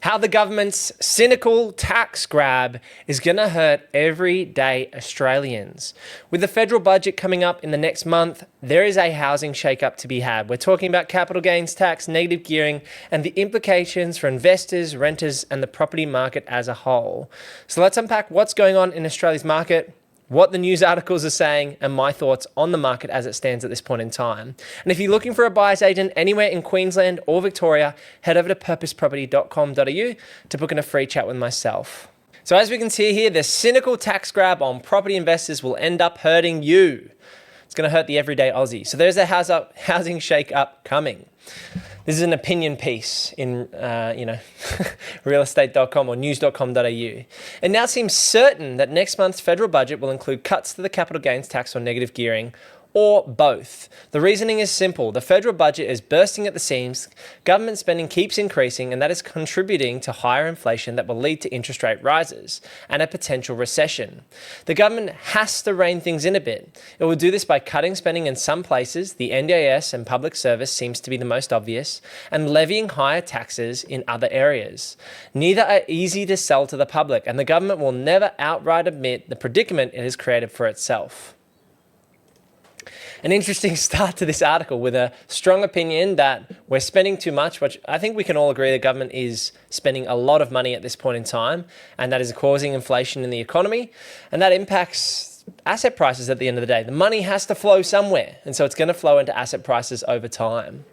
how the government's cynical tax grab is going to hurt everyday Australians. With the federal budget coming up in the next month, there is a housing shake-up to be had. We're talking about capital gains tax, negative gearing, and the implications for investors, renters, and the property market as a whole. So let's unpack what's going on in Australia's market, what the news articles are saying, and my thoughts on the market as it stands at this point in time. And if you're looking for a buyer's agent anywhere in Queensland or Victoria, head over to purposeproperty.com.au to book in a free chat with myself. So as we can see here, the cynical tax grab on property investors will end up hurting you. It's going to hurt the everyday Aussie. So there's a housing shake-up coming. This is an opinion piece in, realestate.com or news.com.au. It now seems certain that next month's federal budget will include cuts to the capital gains tax or negative gearing, or both. The reasoning is simple. The federal budget is bursting at the seams, government spending keeps increasing, and that is contributing to higher inflation that will lead to interest rate rises and a potential recession. The government has to rein things in a bit. It will do this by cutting spending in some places, the NDIS and public service seems to be the most obvious, and levying higher taxes in other areas. Neither are easy to sell to the public, and the government will never outright admit the predicament it has created for itself. An interesting start to this article with a strong opinion that we're spending too much, which I think we can all agree the government is spending a lot of money at this point in time, and that is causing inflation in the economy, and that impacts asset prices at the end of the day. The money has to flow somewhere, and so it's going to flow into asset prices over time.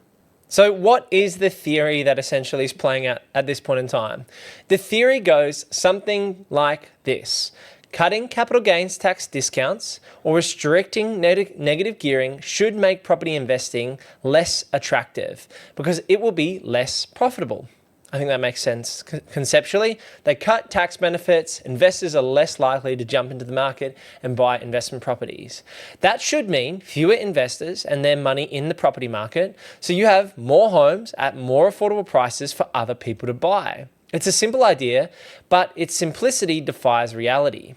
So what is the theory that essentially is playing out at this point in time? The theory goes something like this. Cutting capital gains tax discounts or restricting negative gearing should make property investing less attractive because it will be less profitable. I think that makes sense conceptually. They cut tax benefits, investors are less likely to jump into the market and buy investment properties. That should mean fewer investors and their money in the property market, so you have more homes at more affordable prices for other people to buy. It's a simple idea, but its simplicity defies reality.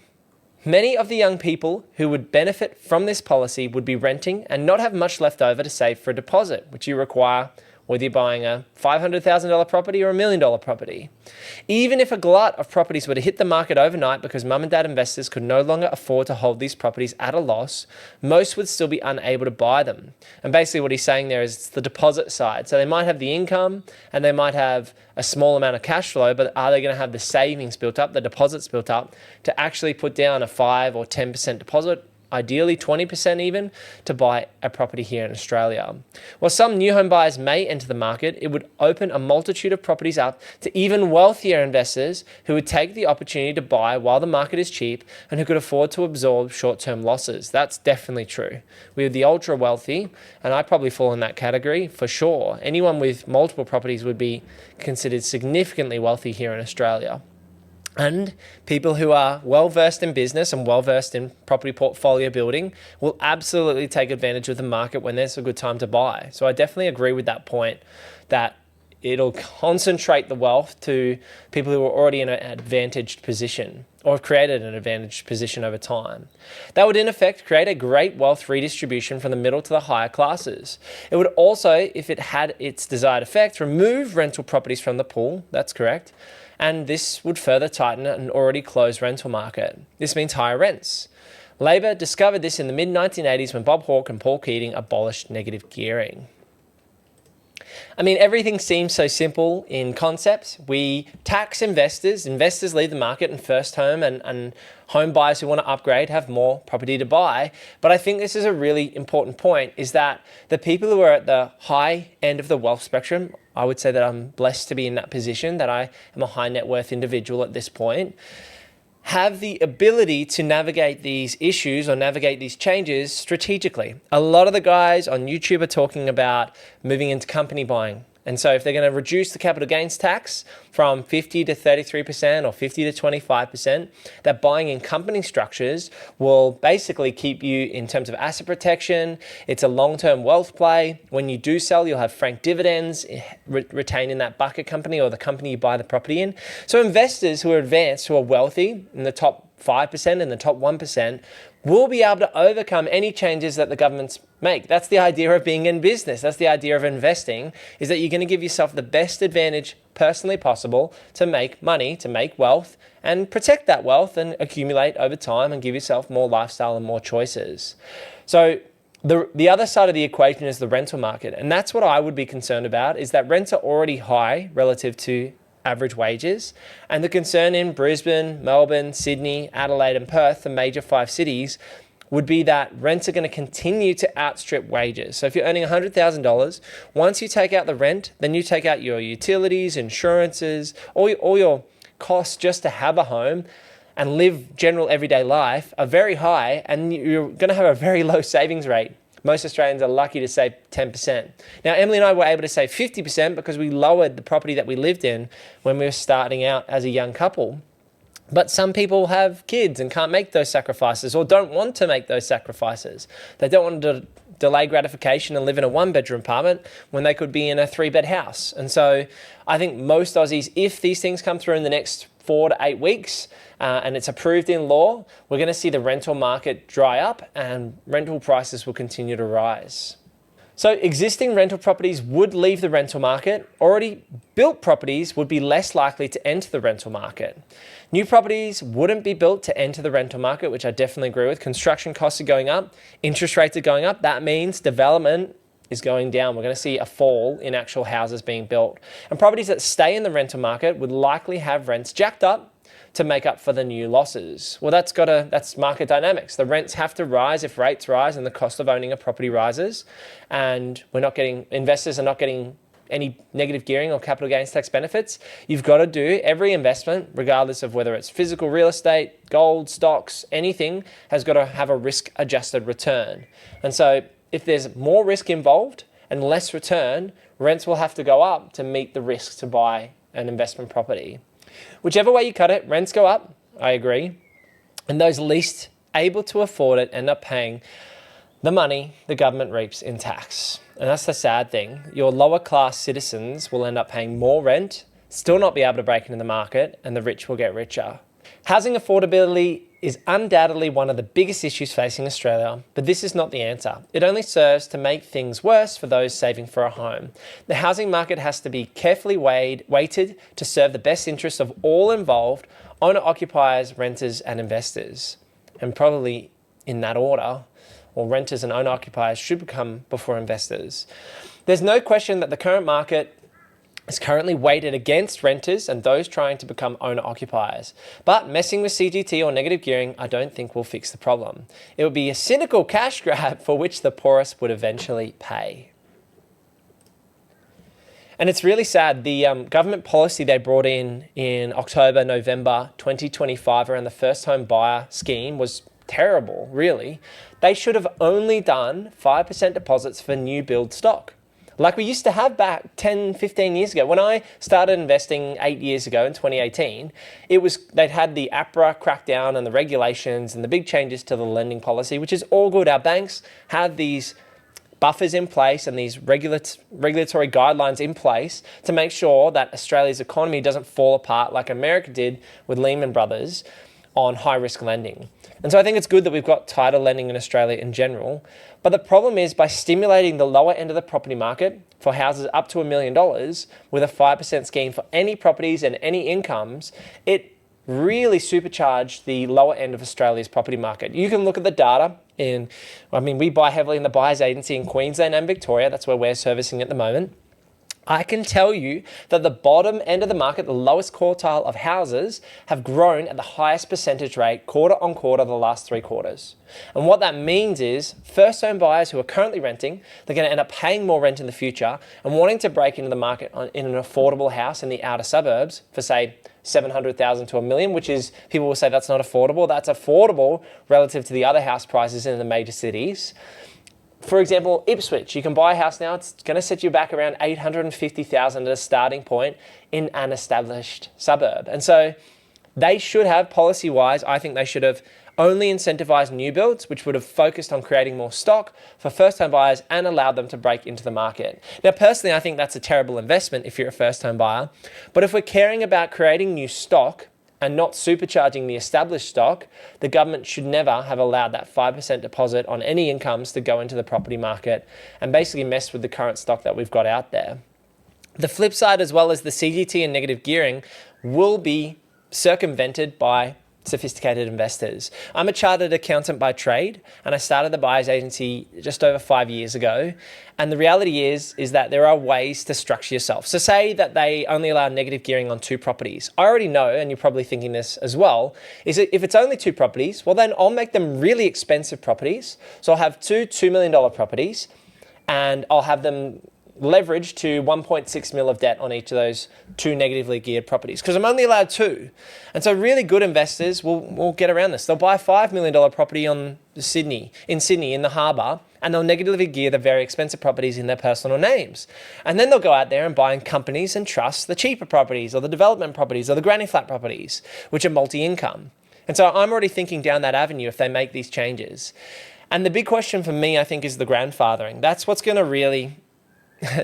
Many of the young people who would benefit from this policy would be renting and not have much left over to save for a deposit, which you require whether you're buying a $500,000 property or $1 million property. Even if a glut of properties were to hit the market overnight because mum and dad investors could no longer afford to hold these properties at a loss, most would still be unable to buy them. And basically what he's saying there is it's the deposit side. So they might have the income and they might have a small amount of cash flow, but are they going to have the savings built up, the deposits built up to actually put down a 5 or 10% deposit? Ideally 20% even, to buy a property here in Australia. While some new home buyers may enter the market, it would open a multitude of properties up to even wealthier investors who would take the opportunity to buy while the market is cheap and who could afford to absorb short-term losses. That's definitely true. We have the ultra wealthy, and I probably fall in that category for sure. Anyone with multiple properties would be considered significantly wealthy here in Australia. And people who are well-versed in business and well-versed in property portfolio building will absolutely take advantage of the market when there's a good time to buy. So I definitely agree with that point that it'll concentrate the wealth to people who are already in an advantaged position or have created an advantaged position over time. That would in effect create a great wealth redistribution from the middle to the higher classes. It would also, if it had its desired effect, remove rental properties from the pool. That's correct. And this would further tighten an already closed rental market. This means higher rents. Labor discovered this in the mid-1980s when Bob Hawke and Paul Keating abolished negative gearing. I mean, everything seems so simple in concept. We tax investors. Investors leave the market, and first home and home buyers who want to upgrade have more property to buy. But I think this is a really important point, is that the people who are at the high end of the wealth spectrum, I would say that I'm blessed to be in that position, that I am a high net worth individual at this point, have the ability to navigate these issues or navigate these changes strategically. A lot of the guys on YouTube are talking about moving into company buying. And so if they're going to reduce the capital gains tax from 50 to 33% or 50 to 25%, that buying in company structures will basically keep you in terms of asset protection. It's a long-term wealth play. When you do sell, you'll have frank dividends retained in that bucket company or the company you buy the property in. So investors who are advanced, who are wealthy in the top 5% and the top 1% will be able to overcome any changes that the governments make. That's the idea of being in business. That's the idea of investing, is that you're going to give yourself the best advantage personally possible to make money, to make wealth, and protect that wealth and accumulate over time and give yourself more lifestyle and more choices. So the other side of the equation is the rental market. And that's what I would be concerned about, is that rents are already high relative to average wages. And the concern in Brisbane, Melbourne, Sydney, Adelaide and Perth, the major 5 cities, would be that rents are going to continue to outstrip wages. So if you're earning $100,000, once you take out the rent, then you take out your utilities, insurances, all your costs just to have a home and live general everyday life are very high, and you're going to have a very low savings rate. Most Australians are lucky to save 10%. Now, Emily and I were able to save 50% because we lowered the property that we lived in when we were starting out as a young couple. But some people have kids and can't make those sacrifices, or don't want to make those sacrifices. They don't want to delay gratification and live in a 1-bedroom apartment when they could be in a 3-bed house. And so I think most Aussies, if these things come through in the next 4 to 8 weeks, and it's approved in law, we're going to see the rental market dry up and rental prices will continue to rise. So existing rental properties would leave the rental market. Already built properties would be less likely to enter the rental market. New properties wouldn't be built to enter the rental market, which I definitely agree with. Construction costs are going up. Interest rates are going up. That means development is going down. We're going to see a fall in actual houses being built. And properties that stay in the rental market would likely have rents jacked up to make up for the new losses. Well, that's market dynamics. The rents have to rise if rates rise and the cost of owning a property rises. And investors are not getting any negative gearing or capital gains tax benefits. You've got to do every investment, regardless of whether it's physical real estate, gold, stocks, anything, has got to have a risk-adjusted return. And so if there's more risk involved and less return, rents will have to go up to meet the risk to buy an investment property. Whichever way you cut it, rents go up, I agree. And those least able to afford it end up paying the money the government reaps in tax. And that's the sad thing. Your lower class citizens will end up paying more rent, still not be able to break into the market, and the rich will get richer. Housing affordability is undoubtedly one of the biggest issues facing Australia, but this is not the answer. It only serves to make things worse for those saving for a home. The housing market has to be carefully weighted to serve the best interests of all involved, owner-occupiers, renters and investors. And probably in that order, or renters and owner-occupiers should come before investors. There's no question that the current market is currently weighted against renters and those trying to become owner-occupiers. But messing with CGT or negative gearing, I don't think will fix the problem. It would be a cynical cash grab for which the poorest would eventually pay. And it's really sad. The government policy they brought in October, November 2025 around the first home buyer scheme was terrible, really. They should have only done 5% deposits for new build stock, like we used to have back 10, 15 years ago. When I started investing 8 years ago in 2018, they'd had the APRA crackdown and the regulations and the big changes to the lending policy, which is all good. Our banks have these buffers in place and these regulatory guidelines in place to make sure that Australia's economy doesn't fall apart like America did with Lehman Brothers on high-risk lending. And so I think it's good that we've got tighter lending in Australia in general. But the problem is, by stimulating the lower end of the property market for houses up to $1 million with a 5% scheme for any properties and any incomes, it really supercharged the lower end of Australia's property market. You can look at the data we buy heavily in the buyer's agency in Queensland and Victoria. That's where we're servicing at the moment. I can tell you that the bottom end of the market, the lowest quartile of houses, have grown at the highest percentage rate quarter on quarter the last 3 quarters. And what that means is first home buyers who are currently renting, they're going to end up paying more rent in the future and wanting to break into the market in an affordable house in the outer suburbs for, say, $700,000 to $1 million, which is, people will say that's not affordable. That's affordable relative to the other house prices in the major cities. For example, Ipswich, you can buy a house now, it's going to set you back around $850,000 at a starting point in an established suburb. And so they should have, policy-wise, I think they should have only incentivized new builds, which would have focused on creating more stock for first-home buyers and allowed them to break into the market. Now, personally, I think that's a terrible investment if you're a first-home buyer. But if we're caring about creating new stock and not supercharging the established stock, the government should never have allowed that 5% deposit on any incomes to go into the property market and basically mess with the current stock that we've got out there. The flip side, as well as the CGT and negative gearing, will be circumvented by sophisticated investors. I'm a chartered accountant by trade, and I started the buyer's agency just over 5 years ago. And the reality is that there are ways to structure yourself. So say that they only allow negative gearing on 2 properties. I already know, and you're probably thinking this as well, is that if it's only 2 properties, well then I'll make them really expensive properties. So I'll have two $2 million properties, and I'll have them leverage to 1.6 mil of debt on each of those 2 negatively geared properties, because I'm only allowed 2. And so really good investors will get around this. They'll buy a $5 million property in Sydney, in the harbour, and they'll negatively gear the very expensive properties in their personal names. And then they'll go out there and buy in companies and trusts the cheaper properties or the development properties or the granny flat properties, which are multi-income. And so I'm already thinking down that avenue if they make these changes. And the big question for me, I think, is the grandfathering. That's what's going to really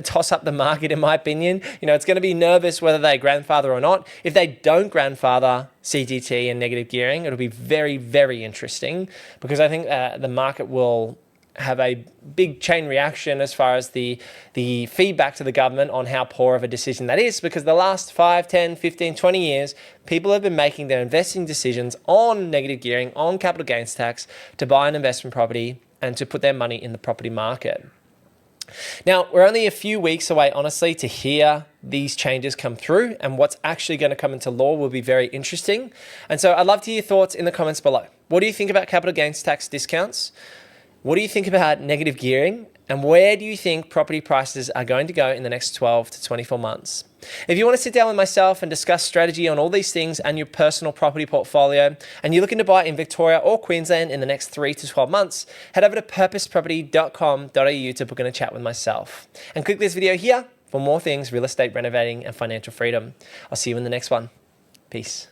toss up the market, in my opinion. It's going to be nervous whether they grandfather or not. If they don't grandfather CGT and negative gearing, it'll be very, very interesting, because I think the market will have a big chain reaction as far as the feedback to the government on how poor of a decision that is, because the last 5, 10, 15, 20 years, people have been making their investing decisions on negative gearing, on capital gains tax, to buy an investment property and to put their money in the property market. Now, we're only a few weeks away, honestly, to hear these changes come through, and what's actually going to come into law will be very interesting. And so I'd love to hear your thoughts in the comments below. What do you think about capital gains tax discounts? What do you think about negative gearing? And where do you think property prices are going to go in the next 12 to 24 months? If you want to sit down with myself and discuss strategy on all these things and your personal property portfolio, and you're looking to buy in Victoria or Queensland in the next 3 to 12 months, head over to purposeproperty.com.au to book in a chat with myself. And click this video here for more things real estate, renovating, and financial freedom. I'll see you in the next one. Peace.